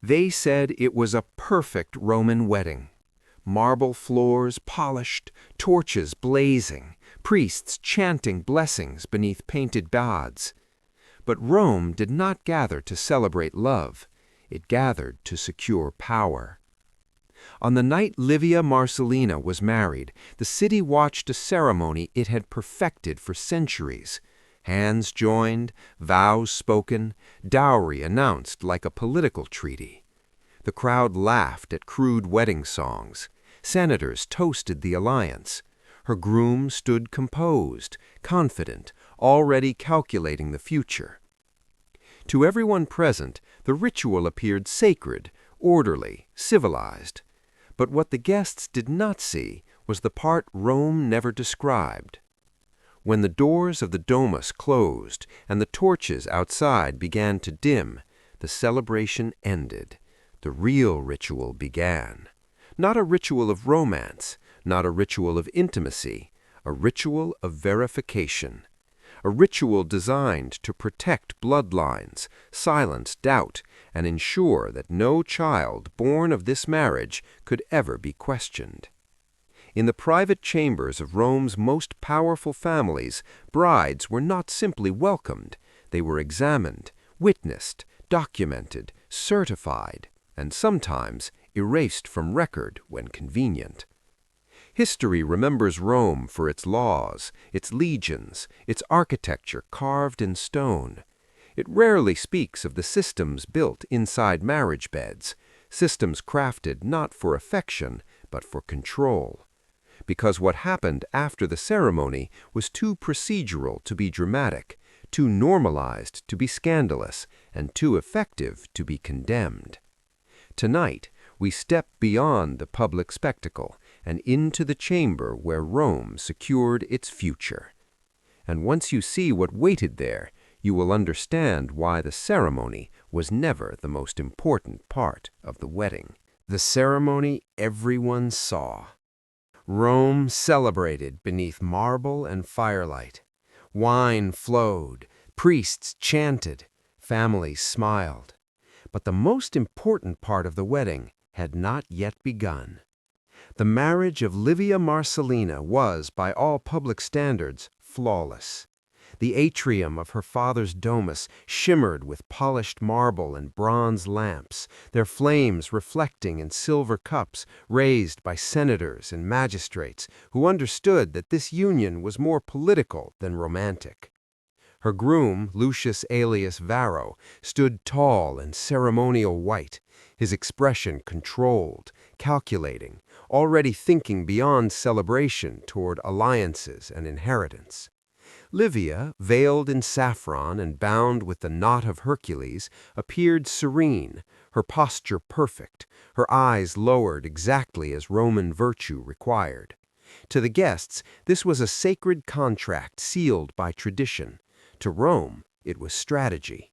They said it was a perfect Roman wedding. Marble floors polished, torches blazing, priests chanting blessings beneath painted gods. But Rome did not gather to celebrate love. It gathered to secure power. On the night Livia Marcellina was married, the city watched a ceremony it had perfected for centuries. Hands joined, vows spoken, dowry announced like a political treaty. The crowd laughed at crude wedding songs. Senators toasted the alliance. Her groom stood composed, confident, already calculating the future. To everyone present, the ritual appeared sacred, orderly, civilized. But what the guests did not see was the part Rome never described. When the doors of the domus closed and the torches outside began to dim, the celebration ended. The real ritual began. Not a ritual of romance, not a ritual of intimacy, a ritual of verification. A ritual designed to protect bloodlines, silence doubt, and ensure that no child born of this marriage could ever be questioned. In the private chambers of Rome's most powerful families, brides were not simply welcomed, they were examined, witnessed, documented, certified, and sometimes erased from record when convenient. History remembers Rome for its laws, its legions, its architecture carved in stone. It rarely speaks of the systems built inside marriage beds, systems crafted not for affection, but for control. Because what happened after the ceremony was too procedural to be dramatic, too normalized to be scandalous, and too effective to be condemned. Tonight, we step beyond the public spectacle and into the chamber where Rome secured its future. And once you see what waited there, you will understand why the ceremony was never the most important part of the wedding. The ceremony everyone saw. Rome celebrated beneath marble and firelight. Wine flowed, priests chanted, families smiled. But the most important part of the wedding had not yet begun. The marriage of Livia Marcellina was, by all public standards, flawless. The atrium of her father's domus shimmered with polished marble and bronze lamps, their flames reflecting in silver cups raised by senators and magistrates who understood that this union was more political than romantic. Her groom, Lucius Aelius Varro, stood tall and ceremonial white, his expression controlled, calculating, already thinking beyond celebration toward alliances and inheritance. Livia, veiled in saffron and bound with the knot of Hercules, appeared serene, her posture perfect, her eyes lowered exactly as Roman virtue required. To the guests, this was a sacred contract sealed by tradition. To Rome, it was strategy.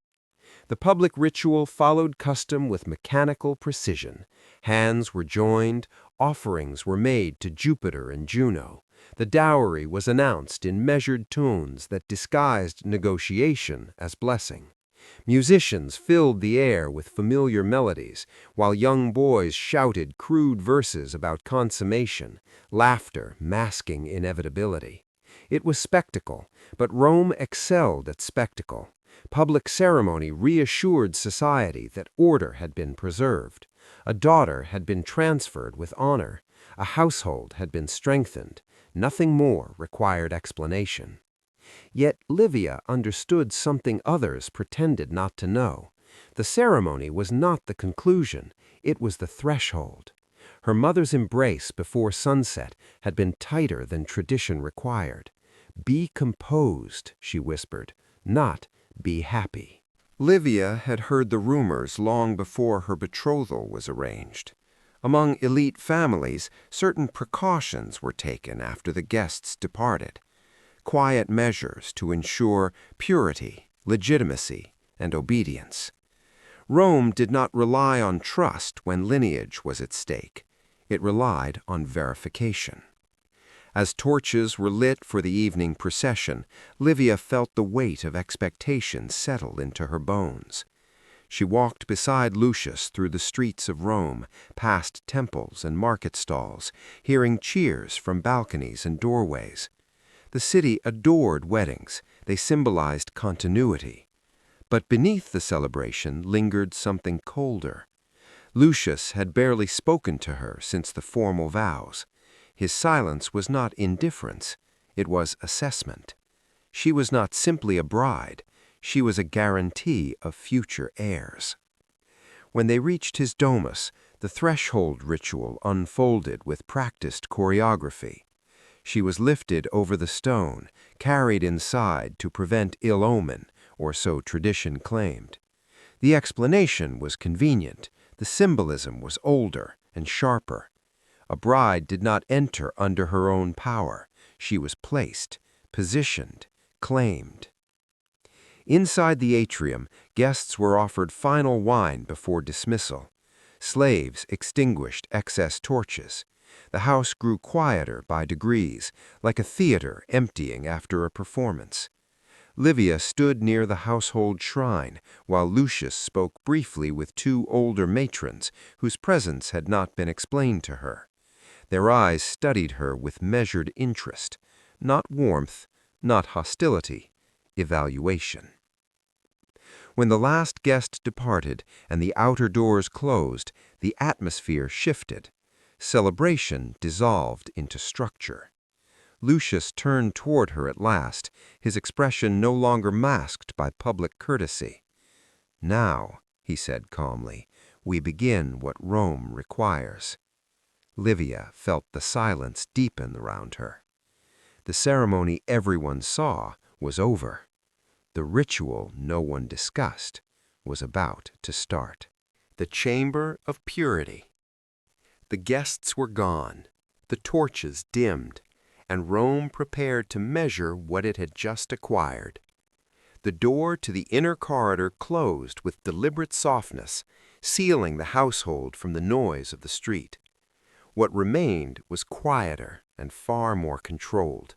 The public ritual followed custom with mechanical precision. Hands were joined, offerings were made to Jupiter and Juno. The dowry was announced in measured tones that disguised negotiation as blessing. Musicians filled the air with familiar melodies, while young boys shouted crude verses about consummation, laughter masking inevitability. It was spectacle, but Rome excelled at spectacle. Public ceremony reassured society that order had been preserved. A daughter had been transferred with honor. A household had been strengthened. Nothing more required explanation. Yet Livia understood something others pretended not to know. The ceremony was not the conclusion, it was the threshold. Her mother's embrace before sunset had been tighter than tradition required. "Be composed," she whispered, "not be happy." Livia had heard the rumors long before her betrothal was arranged. Among elite families, certain precautions were taken after the guests departed. Quiet measures to ensure purity, legitimacy, and obedience. Rome did not rely on trust when lineage was at stake. It relied on verification. As torches were lit for the evening procession, Livia felt the weight of expectation settle into her bones. She walked beside Lucius through the streets of Rome, past temples and market stalls, hearing cheers from balconies and doorways. The city adored weddings. They symbolized continuity. But beneath the celebration lingered something colder. Lucius had barely spoken to her since the formal vows. His silence was not indifference, it was assessment. She was not simply a bride, she was a guarantee of future heirs. When they reached his domus, the threshold ritual unfolded with practiced choreography. She was lifted over the stone, carried inside to prevent ill omen, or so tradition claimed. The explanation was convenient. The symbolism was older and sharper. A bride did not enter under her own power. She was placed, positioned, claimed. Inside the atrium, guests were offered final wine before dismissal. Slaves extinguished excess torches. The house grew quieter by degrees, like a theater emptying after a performance. Livia stood near the household shrine, while Lucius spoke briefly with two older matrons whose presence had not been explained to her. Their eyes studied her with measured interest, not warmth, not hostility, evaluation. When the last guest departed and the outer doors closed, the atmosphere shifted. Celebration dissolved into structure. Lucius turned toward her at last, his expression no longer masked by public courtesy. "Now," he said calmly, "we begin what Rome requires." Livia felt the silence deepen around her. The ceremony everyone saw was over. The ritual no one discussed was about to start. The Chamber of Purity. The guests were gone, the torches dimmed, and Rome prepared to measure what it had just acquired. The door to the inner corridor closed with deliberate softness, sealing the household from the noise of the street. What remained was quieter and far more controlled.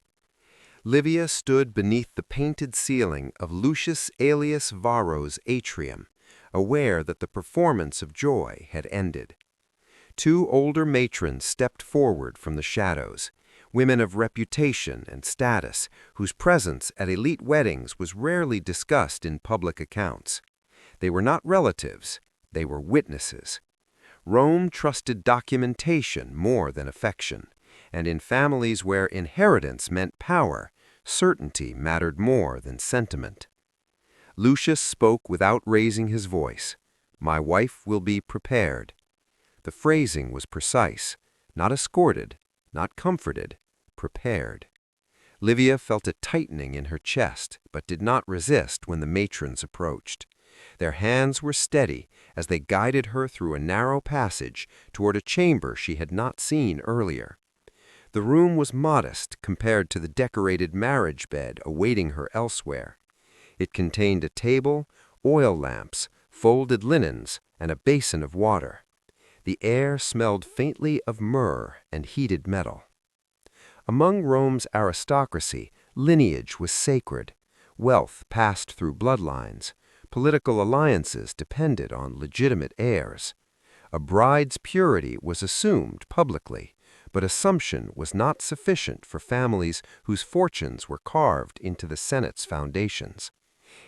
Livia stood beneath the painted ceiling of Lucius Aelius Varro's atrium, aware that the performance of joy had ended. Two older matrons stepped forward from the shadows, women of reputation and status, whose presence at elite weddings was rarely discussed in public accounts. They were not relatives, they were witnesses. Rome trusted documentation more than affection, and in families where inheritance meant power, certainty mattered more than sentiment. Lucius spoke without raising his voice. "My wife will be prepared." The phrasing was precise, not escorted, not comforted, prepared. Livia felt a tightening in her chest, but did not resist when the matrons approached. Their hands were steady as they guided her through a narrow passage toward a chamber she had not seen earlier. The room was modest compared to the decorated marriage bed awaiting her elsewhere. It contained a table, oil lamps, folded linens, and a basin of water. The air smelled faintly of myrrh and heated metal. Among Rome's aristocracy, lineage was sacred. Wealth passed through bloodlines. Political alliances depended on legitimate heirs. A bride's purity was assumed publicly, but assumption was not sufficient for families whose fortunes were carved into the Senate's foundations.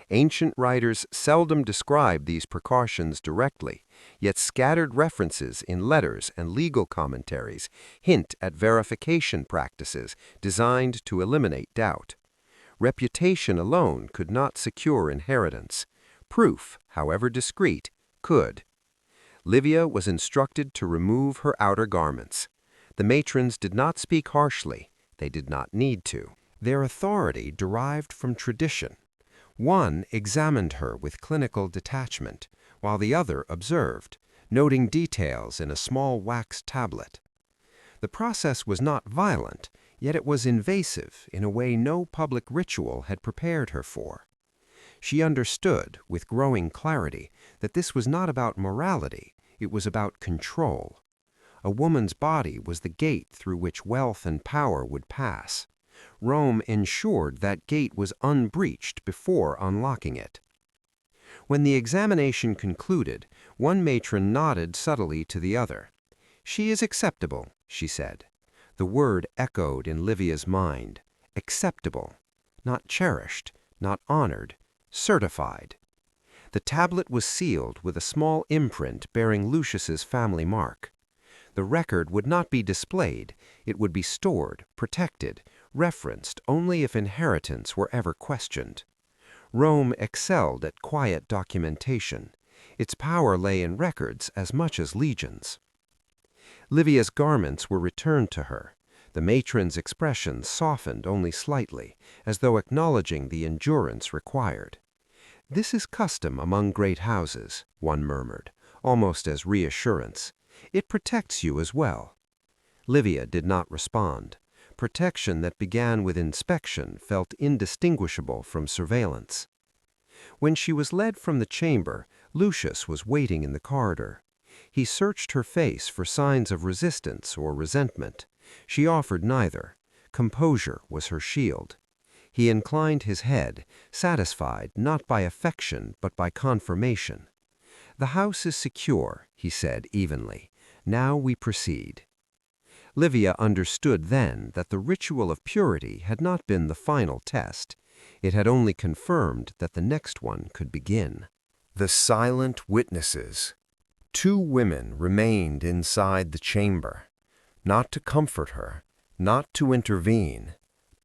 Ancient writers seldom describe these precautions directly, yet scattered references in letters and legal commentaries hint at verification practices designed to eliminate doubt. Reputation alone could not secure inheritance. Proof, however discreet, could. Livia was instructed to remove her outer garments. The matrons did not speak harshly. They did not need to. Their authority derived from tradition. One examined her with clinical detachment, while the other observed, noting details in a small wax tablet. The process was not violent, yet it was invasive in a way no public ritual had prepared her for. She understood, with growing clarity, that this was not about morality, it was about control. A woman's body was the gate through which wealth and power would pass. Rome ensured that gate was unbreached before unlocking it. When the examination concluded, one matron nodded subtly to the other. "She is acceptable," she said. The word echoed in Livia's mind. Acceptable. Not cherished, not honored, certified. The tablet was sealed with a small imprint bearing Lucius's family mark. The record would not be displayed, it would be stored, protected, referenced only if inheritance were ever questioned. Rome excelled at quiet documentation. Its power lay in records as much as legions. Livia's garments were returned to her. The matron's expression softened only slightly, as though acknowledging the endurance required. "This is custom among great houses," one murmured, almost as reassurance. "It protects you as well." Livia did not respond. Protection that began with inspection felt indistinguishable from surveillance. When she was led from the chamber, Lucius was waiting in the corridor. He searched her face for signs of resistance or resentment. She offered neither. Composure was her shield. He inclined his head, satisfied not by affection but by confirmation. "The house is secure," he said evenly. "Now we proceed." Livia understood then that the ritual of purity had not been the final test. It had only confirmed that the next one could begin. The silent witnesses. 2 women remained inside the chamber, not to comfort her, not to intervene,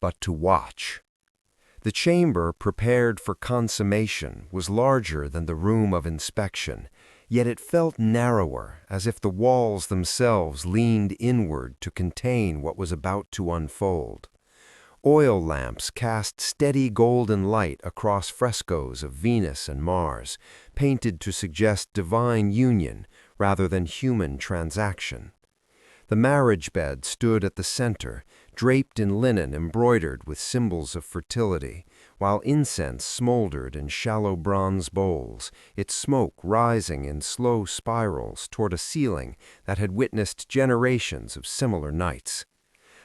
but to watch. The chamber prepared for consummation was larger than the room of inspection, yet it felt narrower, as if the walls themselves leaned inward to contain what was about to unfold. Oil lamps cast steady golden light across frescoes of Venus and Mars, painted to suggest divine union rather than human transaction. The marriage bed stood at the center, draped in linen embroidered with symbols of fertility, while incense smoldered in shallow bronze bowls, its smoke rising in slow spirals toward a ceiling that had witnessed generations of similar nights.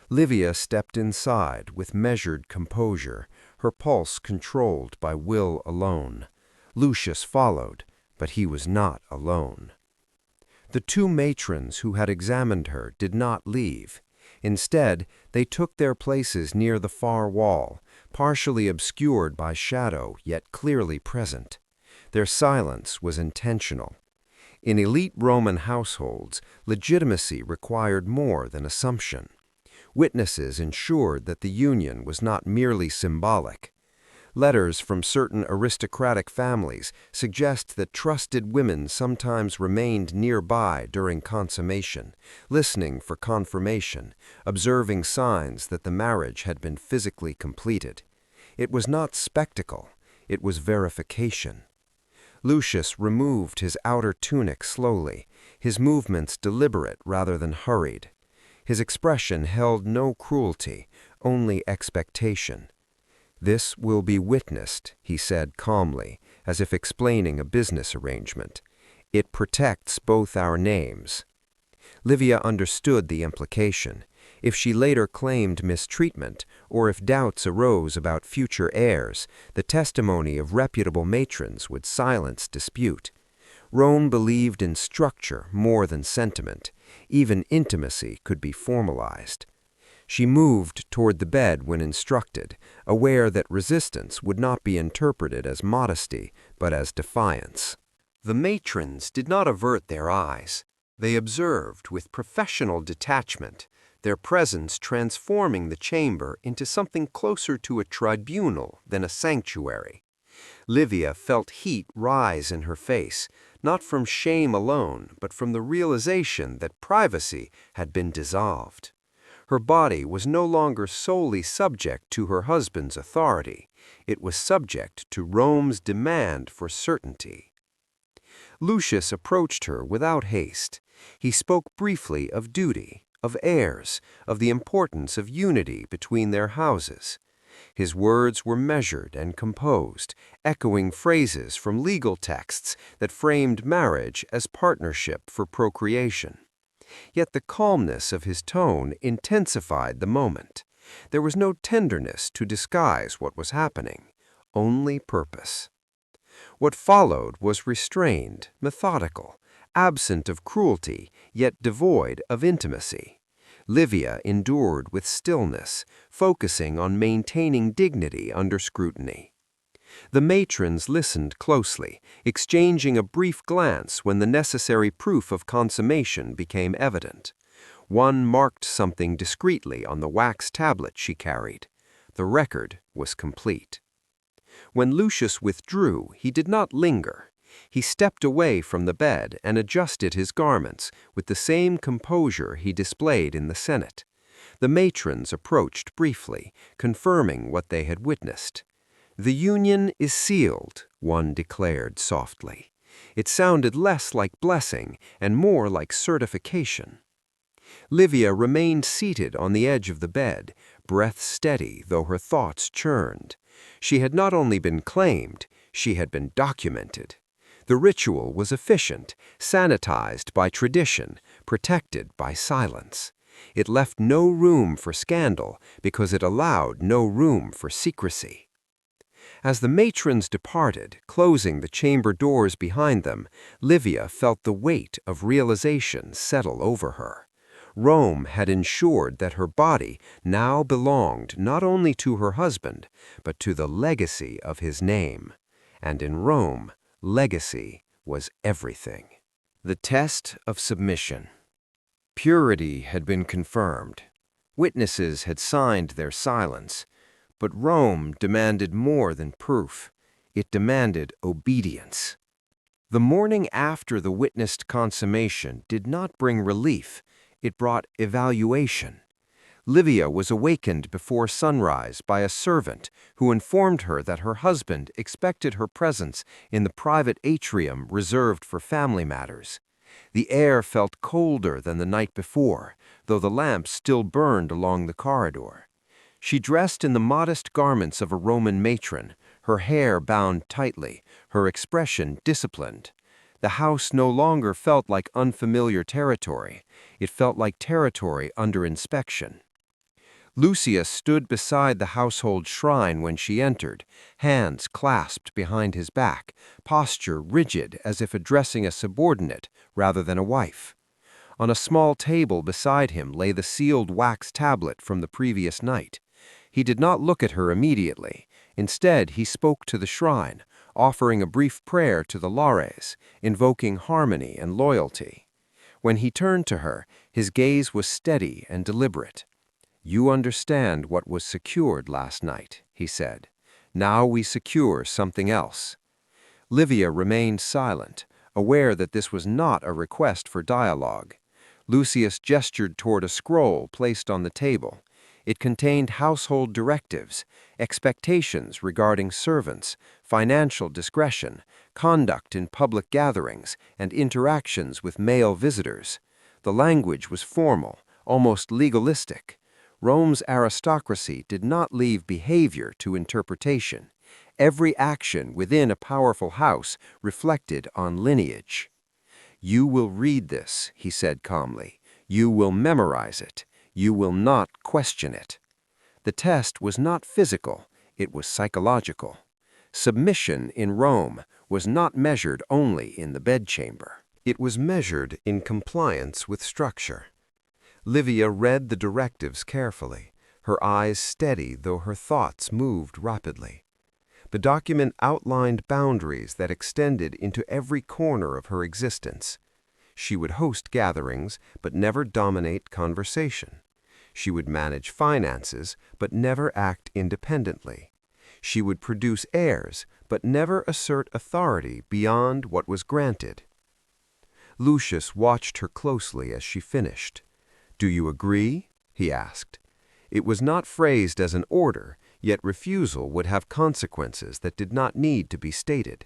Livia stepped inside with measured composure, her pulse controlled by will alone. Lucius followed, but he was not alone. The 2 matrons who had examined her did not leave. Instead, they took their places near the far wall, partially obscured by shadow yet clearly present. Their silence was intentional. In elite Roman households, legitimacy required more than assumption. Witnesses ensured that the union was not merely symbolic. Letters from certain aristocratic families suggest that trusted women sometimes remained nearby during consummation, listening for confirmation, observing signs that the marriage had been physically completed. It was not spectacle, it was verification. Lucius removed his outer tunic slowly, his movements deliberate rather than hurried. His expression held no cruelty, only expectation. "This will be witnessed," he said calmly, as if explaining a business arrangement. "It protects both our names." Livia understood the implication. If she later claimed mistreatment, or if doubts arose about future heirs, the testimony of reputable matrons would silence dispute. Rome believed in structure more than sentiment. Even intimacy could be formalized. She moved toward the bed when instructed, aware that resistance would not be interpreted as modesty, but as defiance. The matrons did not avert their eyes. They observed with professional detachment, their presence transforming the chamber into something closer to a tribunal than a sanctuary. Livia felt heat rise in her face, not from shame alone, but from the realization that privacy had been dissolved. Her body was no longer solely subject to her husband's authority. It was subject to Rome's demand for certainty. Lucius approached her without haste. He spoke briefly of duty, of heirs, of the importance of unity between their houses. His words were measured and composed, echoing phrases from legal texts that framed marriage as partnership for procreation. Yet the calmness of his tone intensified the moment. There was no tenderness to disguise what was happening, only purpose. What followed was restrained, methodical, absent of cruelty, yet devoid of intimacy. Livia endured with stillness, focusing on maintaining dignity under scrutiny. The matrons listened closely, exchanging a brief glance when the necessary proof of consummation became evident. One marked something discreetly on the wax tablet she carried. The record was complete. When Lucius withdrew, he did not linger. He stepped away from the bed and adjusted his garments with the same composure he displayed in the Senate. The matrons approached briefly, confirming what they had witnessed. "The union is sealed," one declared softly. It sounded less like blessing and more like certification. Livia remained seated on the edge of the bed, breath steady though her thoughts churned. She had not only been claimed, she had been documented. The ritual was efficient, sanitized by tradition, protected by silence. It left no room for scandal because it allowed no room for secrecy. As the matrons departed, closing the chamber doors behind them, Livia felt the weight of realization settle over her. Rome had ensured that her body now belonged not only to her husband, but to the legacy of his name. And in Rome, legacy was everything. The test of submission. Purity had been confirmed. Witnesses had signed their silence. But Rome demanded more than proof. It demanded obedience. The morning after the witnessed consummation did not bring relief. It brought evaluation. Livia was awakened before sunrise by a servant who informed her that her husband expected her presence in the private atrium reserved for family matters. The air felt colder than the night before, though the lamps still burned along the corridor. She dressed in the modest garments of a Roman matron, her hair bound tightly, her expression disciplined. The house no longer felt like unfamiliar territory. It felt like territory under inspection. Lucius stood beside the household shrine when she entered, hands clasped behind his back, posture rigid as if addressing a subordinate rather than a wife. On a small table beside him lay the sealed wax tablet from the previous night. He did not look at her immediately. Instead, he spoke to the shrine, offering a brief prayer to the lares, invoking harmony and loyalty. When he turned to her, his gaze was steady and deliberate. "You understand what was secured last night," he said. "Now we secure something else." Livia remained silent, aware that this was not a request for dialogue. Lucius gestured toward a scroll placed on the table. It contained household directives, expectations regarding servants, financial discretion, conduct in public gatherings, and interactions with male visitors. The language was formal, almost legalistic. Rome's aristocracy did not leave behavior to interpretation. Every action within a powerful house reflected on lineage. "You will read this," he said calmly. "You will memorize it. You will not question it." The test was not physical, it was psychological. Submission in Rome was not measured only in the bedchamber. It was measured in compliance with structure. Livia read the directives carefully, her eyes steady though her thoughts moved rapidly. The document outlined boundaries that extended into every corner of her existence. She would host gatherings, but never dominate conversation. She would manage finances, but never act independently. She would produce heirs, but never assert authority beyond what was granted. Lucius watched her closely as she finished. "Do you agree?" he asked. It was not phrased as an order, yet refusal would have consequences that did not need to be stated.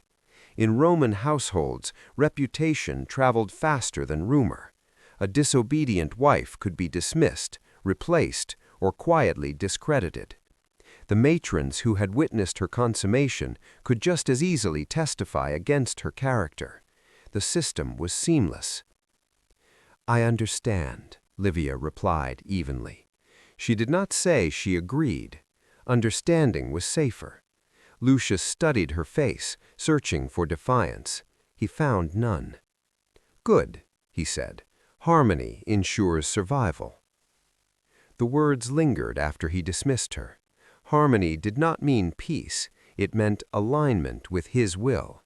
In Roman households, reputation traveled faster than rumor. A disobedient wife could be dismissed, replaced, or quietly discredited. The matrons who had witnessed her consummation could just as easily testify against her character. The system was seamless. "I understand," Livia replied evenly. She did not say she agreed. Understanding was safer. Lucius studied her face, searching for defiance. He found none. "Good," he said. "Harmony ensures survival." The words lingered after he dismissed her. Harmony did not mean peace, it meant alignment with his will.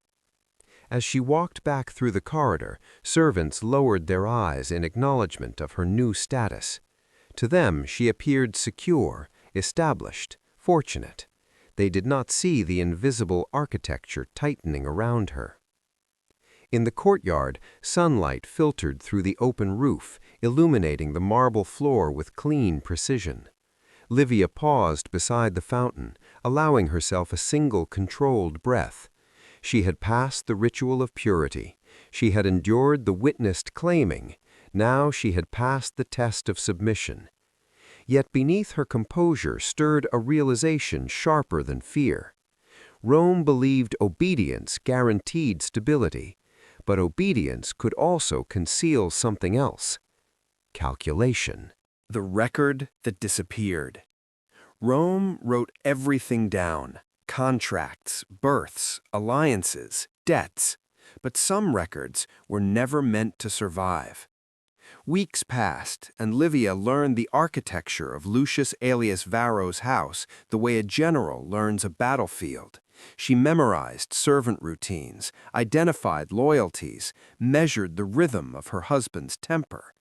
As she walked back through the corridor, servants lowered their eyes in acknowledgment of her new status. To them she appeared secure, established, fortunate. They did not see the invisible architecture tightening around her. In the courtyard, sunlight filtered through the open roof, illuminating the marble floor with clean precision. Livia paused beside the fountain, allowing herself a single controlled breath. She had passed the ritual of purity. She had endured the witnessed claiming. Now she had passed the test of submission. Yet beneath her composure stirred a realization sharper than fear. Rome believed obedience guaranteed stability, but obedience could also conceal something else: calculation. The record that disappeared. Rome wrote everything down: contracts, births, alliances, debts. But some records were never meant to survive. Weeks passed, and Livia learned the architecture of Lucius Aelius Varro's house the way a general learns a battlefield. She memorized servant routines, identified loyalties, measured the rhythm of her husband's temper.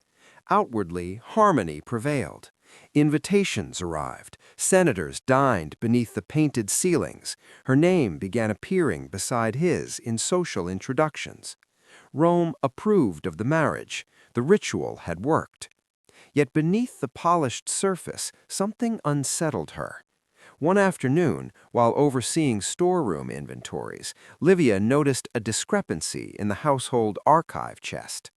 Outwardly, harmony prevailed. Invitations arrived. Senators dined beneath the painted ceilings. Her name began appearing beside his in social introductions. Rome approved of the marriage. The ritual had worked. Yet beneath the polished surface, something unsettled her. One afternoon, while overseeing storeroom inventories, Livia noticed a discrepancy in the household archive chest.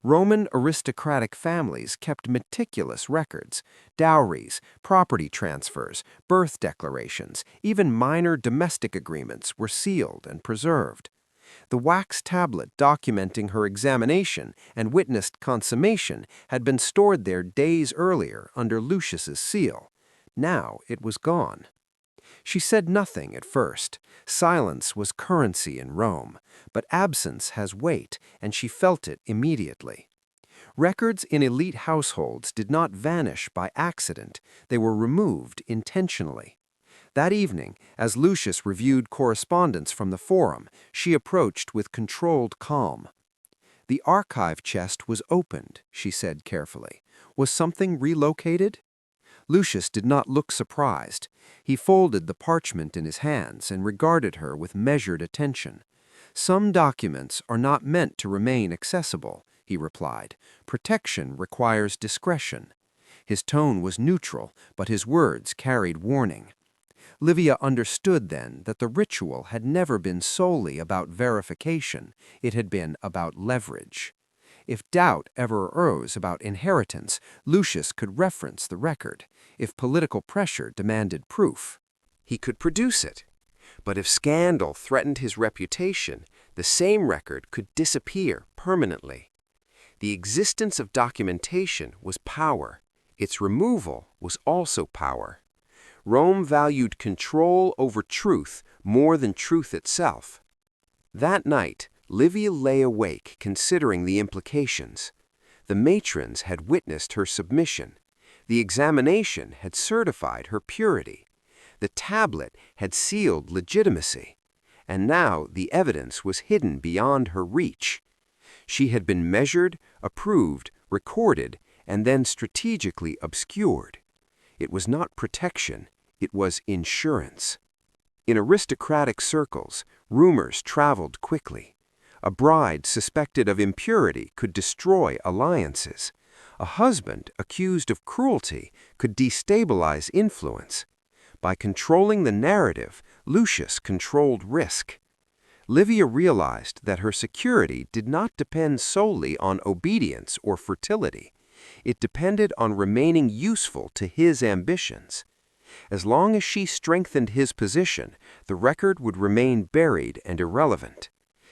Roman aristocratic families kept meticulous records: dowries, property transfers, birth declarations, even minor domestic agreements were sealed and preserved. The wax tablet documenting her examination and witnessed consummation had been stored there days earlier under Lucius's seal. Now it was gone. She said nothing at first. Silence was currency in Rome, but absence has weight, and she felt it immediately. Records in elite households did not vanish by accident. They were removed intentionally. That evening, as Lucius reviewed correspondence from the forum, she approached with controlled calm. "The archive chest was opened," she said carefully. "Was something relocated?" Lucius did not look surprised. He folded the parchment in his hands and regarded her with measured attention. "Some documents are not meant to remain accessible," he replied. "Protection requires discretion." His tone was neutral, but his words carried warning. Livia understood then that the ritual had never been solely about verification. It had been about leverage. If doubt ever arose about inheritance, Lucius could reference the record. If political pressure demanded proof, he could produce it. But if scandal threatened his reputation, the same record could disappear permanently. The existence of documentation was power. Its removal was also power. Rome valued control over truth more than truth itself. That night, Livia lay awake considering the implications. The matrons had witnessed her submission. The examination had certified her purity. The tablet had sealed legitimacy. And now the evidence was hidden beyond her reach. She had been measured, approved, recorded, and then strategically obscured. It was not protection, it was insurance. In aristocratic circles, rumors traveled quickly. A bride suspected of impurity could destroy alliances. A husband accused of cruelty could destabilize influence. By controlling the narrative, Lucius controlled risk. Livia realized that her security did not depend solely on obedience or fertility. It depended on remaining useful to his ambitions. As long as she strengthened his position, the record would remain buried and irrelevant.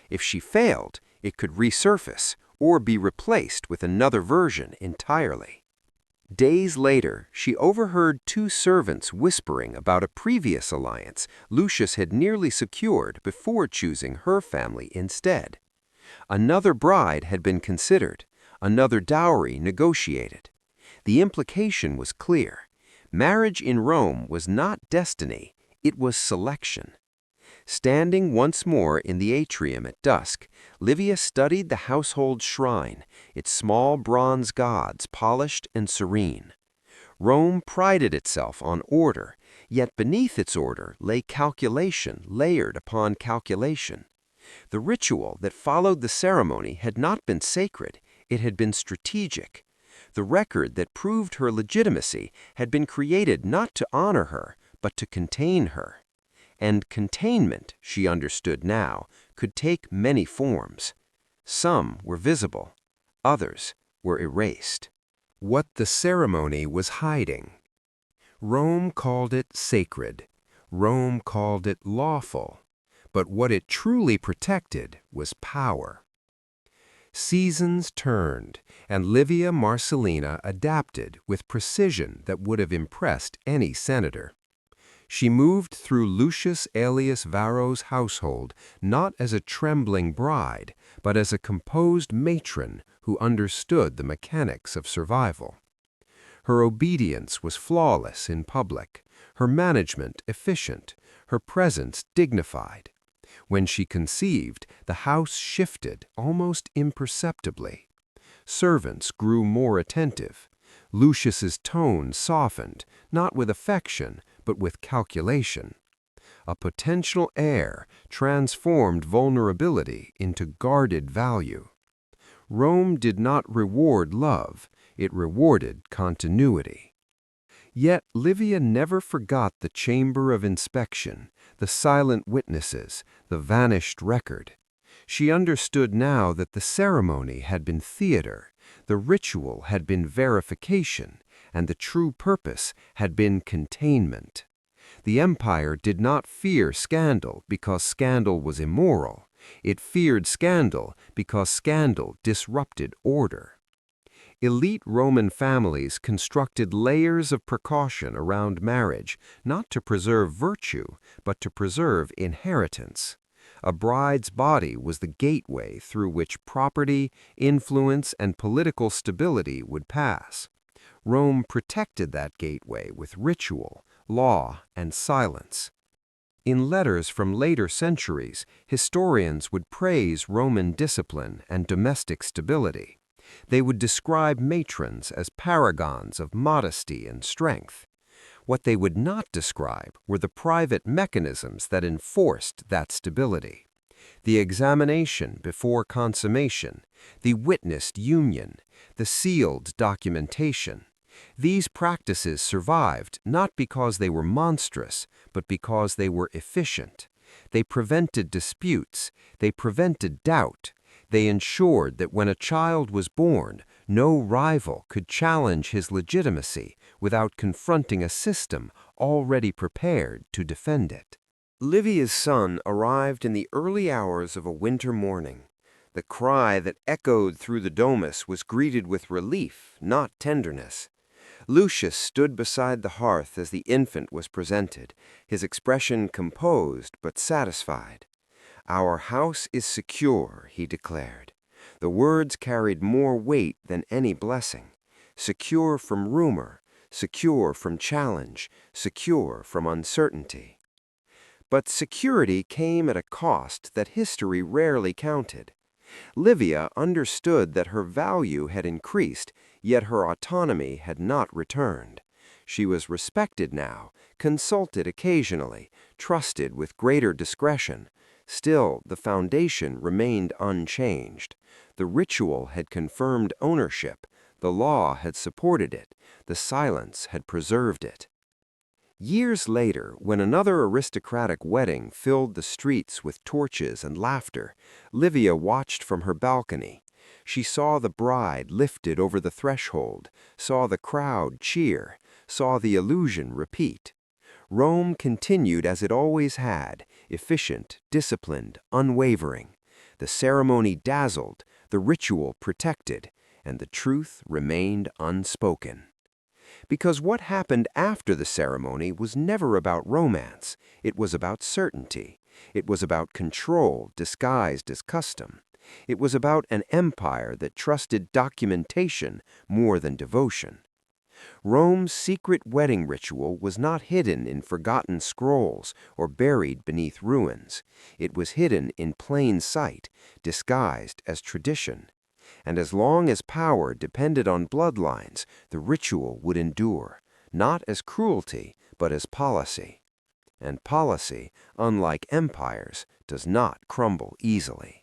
If she failed, it could resurface or be replaced with another version entirely. Days later, she overheard two servants whispering about a previous alliance Lucius had nearly secured before choosing her family instead. Another bride had been considered, another dowry negotiated. The implication was clear. Marriage in Rome was not destiny, it was selection. Standing once more in the atrium at dusk, Livia studied the household shrine, its small bronze gods polished and serene. Rome prided itself on order, yet beneath its order lay calculation layered upon calculation. The ritual that followed the ceremony had not been sacred, it had been strategic. The record that proved her legitimacy had been created not to honor her, but to contain her. And containment, she understood now, could take many forms. Some were visible, others were erased. What the ceremony was hiding. Rome called it sacred. Rome called it lawful. But what it truly protected was power. Seasons turned, and Livia Marcellina adapted with precision that would have impressed any senator. She moved through Lucius Aelius Varro's household not as a trembling bride, but as a composed matron who understood the mechanics of survival. Her obedience was flawless in public, her management efficient, her presence dignified. When she conceived, the house shifted almost imperceptibly. Servants grew more attentive. Lucius's tone softened, not with affection, but with calculation. A potential heir transformed vulnerability into guarded value. Rome did not reward love, it rewarded continuity. Yet Livia never forgot the chamber of inspection, the silent witnesses, the vanished record. She understood now that the ceremony had been theater, the ritual had been verification, and the true purpose had been containment. The empire did not fear scandal because scandal was immoral. It feared scandal because scandal disrupted order. Elite Roman families constructed layers of precaution around marriage, not to preserve virtue, but to preserve inheritance. A bride's body was the gateway through which property, influence, and political stability would pass. Rome protected that gateway with ritual, law, and silence. In letters from later centuries, historians would praise Roman discipline and domestic stability. They would describe matrons as paragons of modesty and strength. What they would not describe were the private mechanisms that enforced that stability. The examination before consummation, the witnessed union, the sealed documentation. These practices survived not because they were monstrous, but because they were efficient. They prevented disputes, they prevented doubt. They ensured that when a child was born, no rival could challenge his legitimacy without confronting a system already prepared to defend it. Livia's son arrived in the early hours of a winter morning. The cry that echoed through the domus was greeted with relief, not tenderness. Lucius stood beside the hearth as the infant was presented, his expression composed but satisfied. "Our house is secure," he declared. The words carried more weight than any blessing. Secure from rumor, secure from challenge, secure from uncertainty. But security came at a cost that history rarely counted. Livia understood that her value had increased, yet her autonomy had not returned. She was respected now, consulted occasionally, trusted with greater discretion. Still, the foundation remained unchanged. The ritual had confirmed ownership, the law had supported it, the silence had preserved it. Years later, when another aristocratic wedding filled the streets with torches and laughter, Livia watched from her balcony. She saw the bride lifted over the threshold, saw the crowd cheer, saw the illusion repeat. Rome continued as it always had, efficient, disciplined, unwavering. The ceremony dazzled, the ritual protected, and the truth remained unspoken. Because what happened after the ceremony was never about romance. It was about certainty. It was about control disguised as custom. It was about an empire that trusted documentation more than devotion. Rome's secret wedding ritual was not hidden in forgotten scrolls or buried beneath ruins. It was hidden in plain sight, disguised as tradition. And as long as power depended on bloodlines, the ritual would endure, not as cruelty, but as policy. And policy, unlike empires, does not crumble easily.